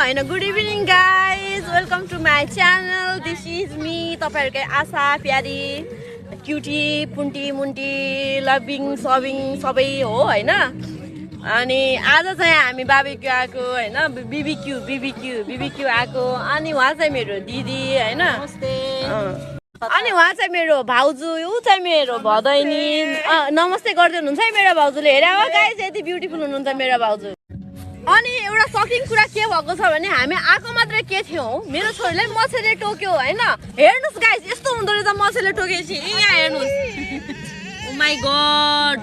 होइन good evening guys welcome to my channel this is me तपाईँहरूकै आशा प्यारी cutie पुन्टी मुन्टी loving सबिङ सबै हो होइन अनि आज चाहिँ हामी बाबीक्यू आएको होइन बिबिक्यू आएको अनि उहाँ चाहिँ मेरो दिदी होइन अनि उहाँ चाहिँ मेरो भाउजू ऊ चाहिँ मेरो भदैनी नमस्ते गर्दै हुनुहुन्छ है मेरो भाउजूले हेरे हो गाइज यति ब्युटिफुल हुनुहुन्छ मेरो भाउजू अनि एउटा सकिङ कुरा के भएको छ भने हामी आएको मात्रै के थियौँ मेरो छोरीलाई मछेले टोक्यो होइन हेर्नुहोस् गाइज यस्तो हुँदो रहेछ मछेले टोकेपछि यहाँ हेर्नुहोस् ओ माई गड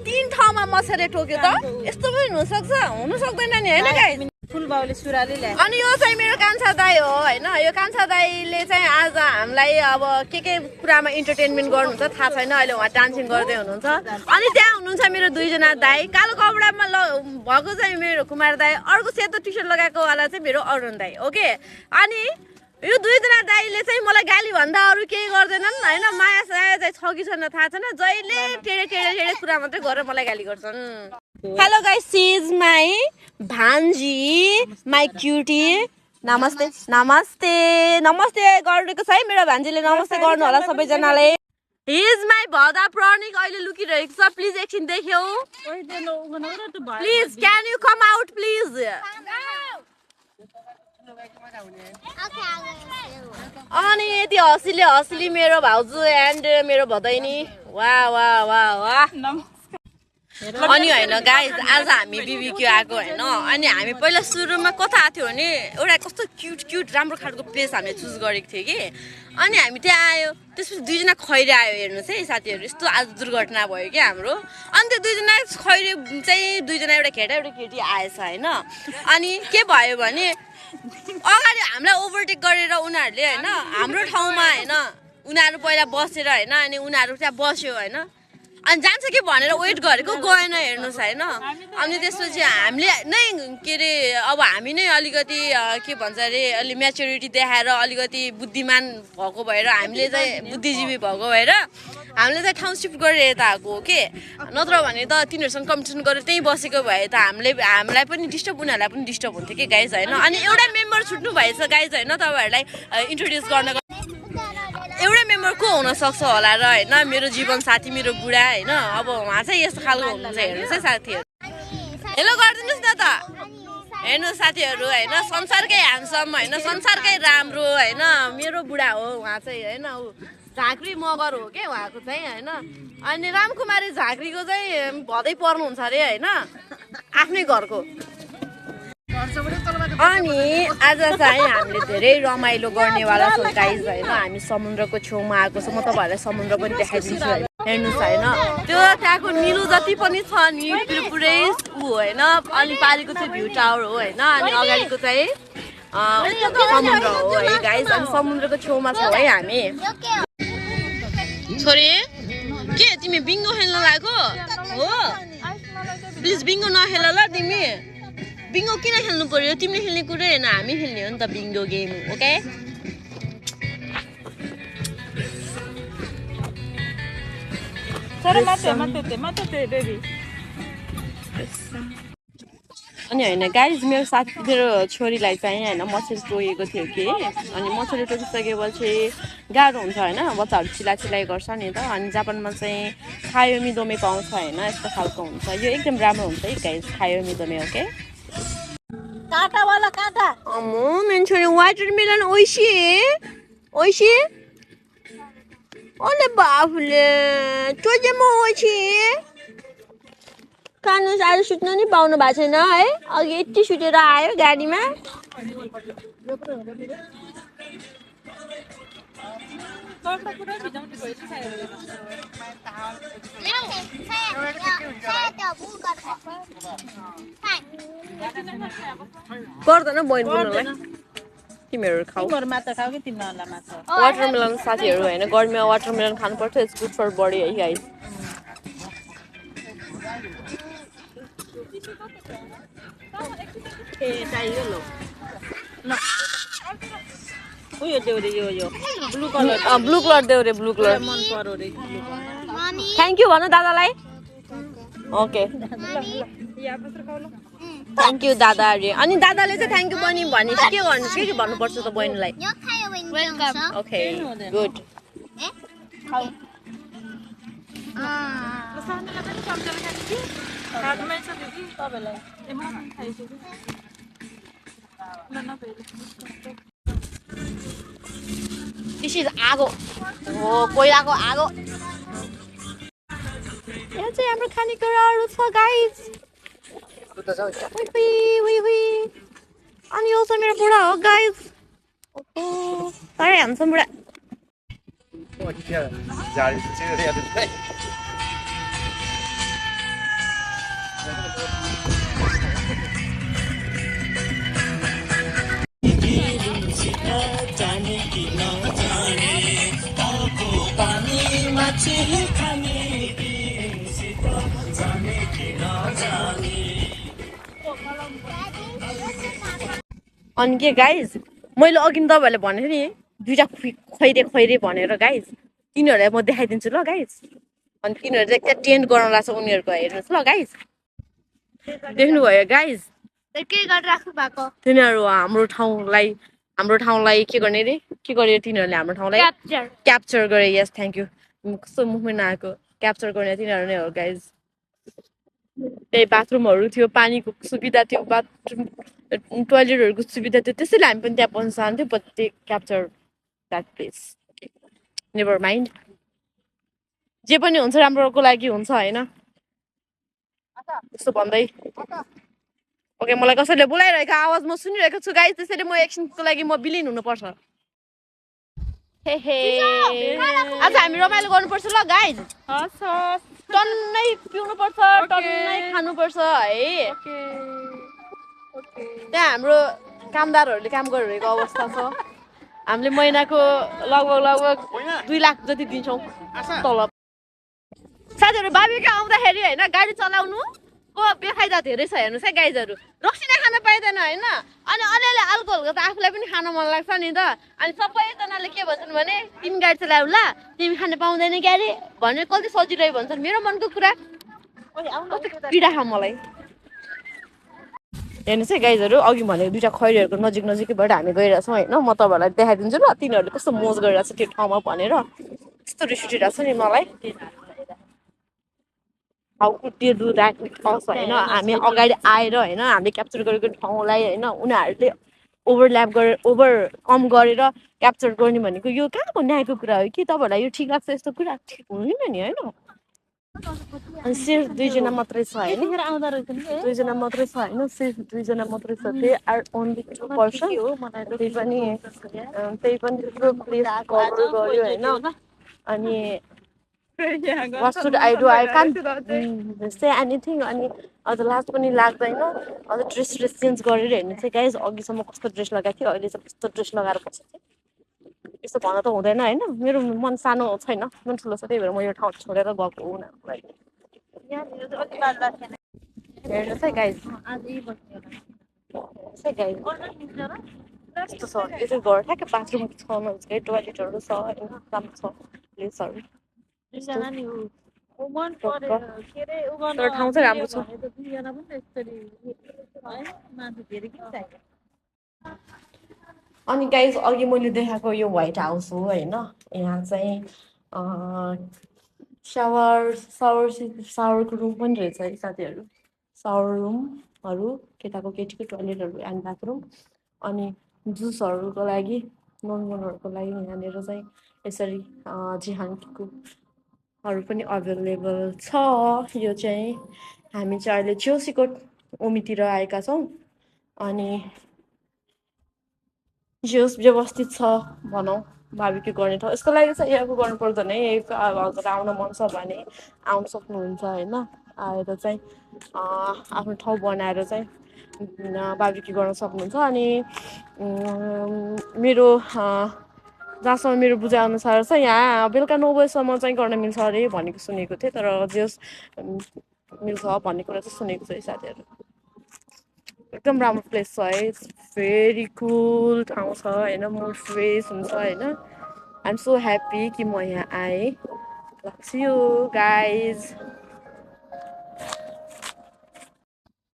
तीन ठाउँमा मछेले टोक्यो त यस्तो पनि हुन सक्दैन नि होइन गाइज फुलबाउले सुराले ल्याए अनि यो चाहिँ मेरो कान्छा दाई हो होइन यो कान्छा दाईले चाहिँ आज हामीलाई अब के कुरामा इन्टरटेनमेन्ट गर्नुहुन्छ थाहा छैन अहिले उहाँ डान्सिङ गर्दै हुनुहुन्छ अनि त्यहाँ हुनुहुन्छ मेरो दुईजना दाई कालो कपडामा भएको चाहिँ मेरो कुमार दाई अर्को सेतो टी सर्ट लगाएको वाला चाहिँ मेरो अरुण दाई ओके अनि यो दुईजना दाईले चाहिँ मलाई गाली भन्दा अरू केही गर्दैनन् होइन माया साया चाहिँ छ कि छैन थाहा छैन जहिले टेढे कुरा मात्रै गरेर मलाई गाली गर्छन् hello guys she is my भान्जी माई क्युटी नमस्ते नमस्ते नमस्ते गरेको छ है मेरो भान्जीले नमस्ते गर्नु होला सबैजनाले हि इज माई भदा प्रणिक अहिले लुकिरहेको छ प्लिज एकछिन देख्यौ please can you come out please अनि यति हँसिली मेरो भाउजू एन्ड मेरो भदैनी वाह वाह वाह वाह अनि होइन गाइज आज हामी बिबिक्यू आएको होइन अनि हामी पहिला सुरुमा कता आएको थियो भने एउटा कस्तो क्युट राम्रो खालको प्लेस हामीले चुज गरेको थियो कि अनि हामी त्यहाँ आयो त्यसपछि दुईजना खैरे आयो हेर्नुहोस् है साथीहरू यस्तो आज दुर्घटना भयो कि हाम्रो अनि त्यो दुईजना खैरे चाहिँ दुईजना एउटा केटा एउटा केटी आएछ होइन अनि के भयो भने अगाडि हामीलाई ओभरटेक गरेर उनीहरूले होइन हाम्रो ठाउँमा होइन उनीहरू पहिला बसेर होइन अनि उनीहरू त्यहाँ बस्यो होइन अनि जान्छ कि भनेर वेट गरेको गएन हेर्नुहोस् होइन अनि त्यसपछि हामीले नै के अरे अब हामी नै अलिकति के भन्छ अरे अलि म्याच्युरिटी देखाएर अलिकति बुद्धिमान भएको भएर हामीले चाहिँ बुद्धिजीवी भएको भएर हामीले चाहिँ ठाउँ सिफ्ट गरेर यता आएको के नत्र भने त तिनीहरूसँग कम्पिटिसन गरेर त्यहीँ बसेको भए त हामीलाई पनि डिस्टर्ब उनीहरूलाई पनि डिस्टर्ब हुन्थ्यो कि गाइज होइन अनि एउटा मेम्बर छुट्नु भएछ गाइज होइन तपाईँहरूलाई इन्ट्रोड्युस गर्नको एउटै मेम्बर को हुनसक्छ होला र होइन मेरो जीवन साथी मेरो बुढा होइन अब उहाँ चाहिँ यस्तो खालको हुनुहुन्छ हेर्नुहोस् है साथीहरू हेलो गरिदिनुहोस् न त हेर्नुहोस् साथीहरू होइन संसारकै ह्यान्डसम होइन संसारकै राम्रो होइन मेरो बुढा हो उहाँ चाहिँ होइन ऊ झाँक्री मगर हो क्या उहाँको चाहिँ होइन अनि रामकुमारी झाँक्रीको चाहिँ भदै पर्नुहुन्छ अरे होइन आफ्नै घरको अनि आज चाहिँ हामीले धेरै रमाइलो गर्नेवाला छौँ गाइज होइन हामी समुद्रको छेउमा आएको छौँ म तपाईँहरूलाई समुद्र पनि देखाइदिन्छु हेर्नुहोस् होइन त्यो त्यहाँको निलो जति पनि छ नि त्यो पुरै ऊ होइन अनि पारिको चाहिँ भ्यू टावर हो होइन अनि अगाडिको चाहिँ समुद्र हो है गाइज अनि समुद्रको छेउमा छौँ है हामी छोरी के तिमी बिङ्गो खेल्न लागेको हो प्लिज बिङ्गो नखेल ल तिमी बिङ्गो किन खेल्नु पर्यो तिमीले खेल्ने कुरो होइन हामी खेल्ने हो नि त बिङ्गो गेम ओके अनि होइन गाइज मेरो छोरीलाई चाहिँ होइन मछली टोकेको थियो कि अनि मछली टोकिसकेपछि गाह्रो हुन्छ होइन बच्चाहरू चिलाइ गर्छ नि त अनि जापानमा चाहिँ खायोमी दोमे पाउँछ होइन यस्तो खालको हुन्छ यो एकदम राम्रो हुन्छ है गाइज खायोमी दोमे ओके काटा वाला काटा अम्मो मेरो छोरी वाटरमेलन ओइसी ओले बाफले चोजे म ओइसी खानु आज सुत्नु नि पाउनु भएको छैन है अघि यति सुतेर आयो गाडीमा पर्दैन बहिनी बुझ्नुलाई तिमीहरू खाऊ वाटरमेलन साथीहरू होइन गर्मीमा वाटरमेलन खानुपर्छ इट्स गुड फर बडी है गाइस ब्लू कलर देऊ रे ब्लू कलर थ्याङ्क यू भन दादालाई ओके थ्याङ्क यू दादा अरे अनि दादाले चाहिँ थ्याङ्क यू बहिनी भने के गर्नु के भन्नुपर्छ त बहिनीलाई ओके गुड This is आगो हो कोइलाको आगो यहाँ चाहिँ हाम्रो खानेकुराहरू छ गाइज अनि यो चाहिँ मेरो बुढा हो गाइज साह्रै ह्यान्डसम बुढा अनि के गाइज मैले अघि तपाईँहरूले भनेको नि दुईटा खैरे भनेर गाइज तिनीहरूलाई म देखाइदिन्छु ल गाइज अनि तिनीहरू चाहिँ क्या टेन्ट गराउनु लाग्छ उनीहरूको हेर्नुहोस् ल गाइज देख्नुभयो गाइज के गरिराख्नु भएको तिनीहरू हाम्रो ठाउँलाई के गर्ने रे के गर्यो तिनीहरूले हाम्रो ठाउँलाई क्याप्चर गरे यस थ्याङ्क यू कस्तो मुखमा नआएको क्याप्चर गर्ने तिनीहरू नै हो गाइज त्यही बाथरुमहरू थियो पानीको सुविधा थियो बाथरुम टोयलेटहरूको सुविधा थियो त्यसैले हामी पनि त्यहाँ पस्न चाहन्थ्यौँ but they capture that place never mind जे पनि हुन्छ राम्रोको लागि हुन्छ होइन त्यस्तो भन्दै ओके मलाई कसैले बोलाइरहेको आवाज म सुनिरहेको छु गाइस त्यसैले म एकछिनको लागि म बिलिन हुनुपर्छ हे हे आज हामी रमाइलो गर्नुपर्छ ल गाइस टन्नै पिउनुपर्छ टन्नै खानुपर्छ है त्यहाँ हाम्रो कामदारहरूले काम गरिरहेको अवस्था छ हामीले महिनाको लगभग 2 लाख जति दिन्छौँ तलब साथीहरू बाबीका आउँदाखेरि होइन गाडी चलाउनु को बेफाइदा धेरै छ हेर्नुहोस् है गाइजहरू रक्सी नै खान पाइँदैन होइन अनि अलिअलि अल्कोहलको त आफूलाई पनि खान मन लाग्छ नि त अनि सबैजनाले के भन्छन् भने तिमी गाडी चलाऊ ल तिमी खान पाउँदैन गाडी भने कति सजिलो भन्छन् मेरो मनको कुरा कस्तो पीडा खा मलाई हेर्नुहोस् है गाइजहरू अघि भनेको दुईवटा खैरीहरूको नजिकैबाट हामी गइरहेछौँ होइन म तपाईँहरूलाई देखाइदिन्छु ल तिनीहरूले कस्तो मोज गरिरहेछ त्यो ठाउँमा भनेर कस्तो रिस उठिरहेछ नि मलाई how could they do that with us होइन हामी अगाडि आएर होइन हामीले क्याप्चर गरेको ठाउँलाई होइन उनीहरूले ओभरकम गरेर क्याप्चर गर्ने भनेको यो कहाँको न्यायको कुरा हो कि तपाईँहरूलाई यो ठिक लाग्छ यस्तो कुरा ठिक हुँदैन नि होइन अनि सिर्फ 2 जना मात्रै छ होइन 2 जना मात्रै छ होइन सिर्फ 2 जना मात्रै छ त्यही आर ओन्ली 2 पर्सन त्यही पनि त्यत्रो प्लेस कभर गर्यो होइन अनि what should I do? I can't say anything अनि अझ लाज पनि लाग्दैन अझ ड्रेस चेन्ज गरेर हेर्नु चाहिँ गाइज अघिसम्म कस्तो ड्रेस लगाएको थियो अहिले चाहिँ कस्तो ड्रेस लगाएर बसेको थिएँ यस्तो भन्न त हुँदैन होइन मेरो मन सानो छैन मन ठुलो छ त्यही भएर म यो ठाउँ छोडेर गएको हो हेर्नुहोस् है गाइज यस्तो छ यो चाहिँ घर ठ्याक्कै बाथरुम छ नजिकै टोयलेटहरू छ होइन राम्रो छ प्लेसहरू तर ठाउँ चाहिँ राम्रो छ अनि गाइज अघि मैले देखाएको यो व्हाइट हाउस हो होइन यहाँ चाहिँ सावरको रुम पनि रहेछ है साथीहरू सावर रुमहरू केटीको टोयलेटहरू एन्ड बाथरुम अनि जुसहरूको लागि ननहरूको लागि यहाँनिर चाहिँ यसरी जिहानको पनि अभाइलेबल छ यो चाहिँ हामी चाहिँ अहिले चेउसीको ओमीतिर आएका छौँ अनि जोस व्यवस्थित छ भनौँ बार्बिक्यू गर्ने ठाउँ यसको लागि चाहिँ यहाँको गर्नु पर्दैन है हजुर आउन मन छ भने आउनु सक्नुहुन्छ होइन आएर चाहिँ आफ्नो ठाउँ बनाएर चाहिँ बार्बिक्यू गर्न सक्नुहुन्छ अनि मेरो जहाँसम्म मेरो बुझाइअनुसार चाहिँ यहाँ बेलुका 9 बजीसम्म चाहिँ गर्न मिल्छ अरे भनेको सुनेको थिएँ तर जस मिल्छ भन्ने कुरा चाहिँ सुनेको छु है साथीहरू एकदम राम्रो प्लेस छ है भेरी कुल ठाउँ छ होइन मुड फ्रेस हुन्छ होइन आइ एम सो ह्याप्पी कि म यहाँ आएँ सी यू गाइज